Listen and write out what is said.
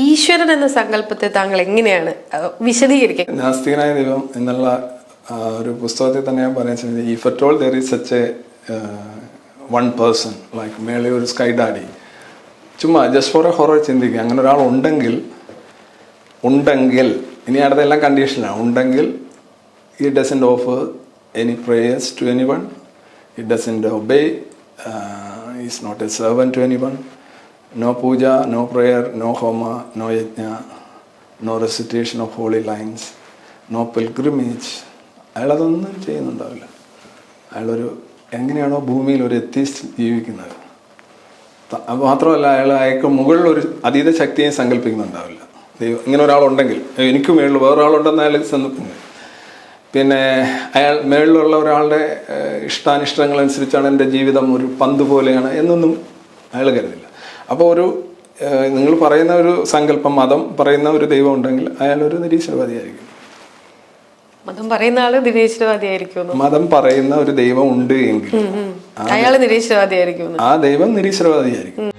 ഈശ്വരൻ എന്ന സങ്കല്പത്തെ താങ്കൾ എങ്ങനെയാണ് വിശദീകരിക്കുക? നാസ്തികനായ ദൈവം എന്നുള്ള ഒരു പുസ്തകത്തിൽ തന്നെ ഞാൻ പറയുന്നത്, if at all there is such a one person like മേളി ഒരു സ്കൈ ഡാഡി, ചുമ്മാ ജസ്റ്റ് ഫോർ എ ഹൊറർ ചിന്തിക്കുക, അങ്ങനെ ഒരാൾ ഉണ്ടെങ്കിൽ ഇനി അടുത്തെല്ലാം കണ്ടീഷനാണ്. ഉണ്ടെങ്കിൽ he doesn't offer any prayers to anyone, he doesn't obey, he is not a servant to anyone, no puja, no prayer, no homa, no yajna, no recitation of holy lines, no pilgrimage. അയാളതൊന്നും ചെയ്യുന്നുണ്ടാവില്ല. അയാളൊരു എങ്ങനെയാണോ ഭൂമിയിൽ ഒരു atheist ജീവിക്കുന്നത്, മാത്രമല്ല അയാൾക്ക് മുകളിൽ ഒരു അതീത ശക്തിയെ സങ്കല്പിക്കുന്നുണ്ടാവില്ല. ദൈവം ഇങ്ങനെ ഒരാളുണ്ടെങ്കിൽ, എനിക്ക് മേളിൽ വേറൊരാളുണ്ടെന്ന് അയാൾ സങ്കല്പിക്കുന്നത്. പിന്നെ അയാൾ മേളിലുള്ള ഒരാളുടെ ഇഷ്ടാനിഷ്ടങ്ങളനുസരിച്ചാണ് എൻ്റെ ജീവിതം, ഒരു പന്ത് പോലെയാണ് എന്നൊന്നും അയാൾ കരുതില്ല. അപ്പോൾ നിങ്ങൾ പറയുന്ന ഒരു സങ്കല്പം, മതം പറയുന്ന ഒരു ദൈവം ഉണ്ടെങ്കിൽ അയാൾ ഒരു നിരീശ്വരവാദിയായിരിക്കും. മതം പറയുന്ന ആള് നിരീശ്വരവാദിയായിരിക്കും. മതം പറയുന്ന ഒരു ദൈവം ഉണ്ട് എങ്കിൽ അയാൾ നിരീശ്വരവാദിയായിരിക്കും. ആ ദൈവം നിരീശ്വരവാദിയായിരിക്കും.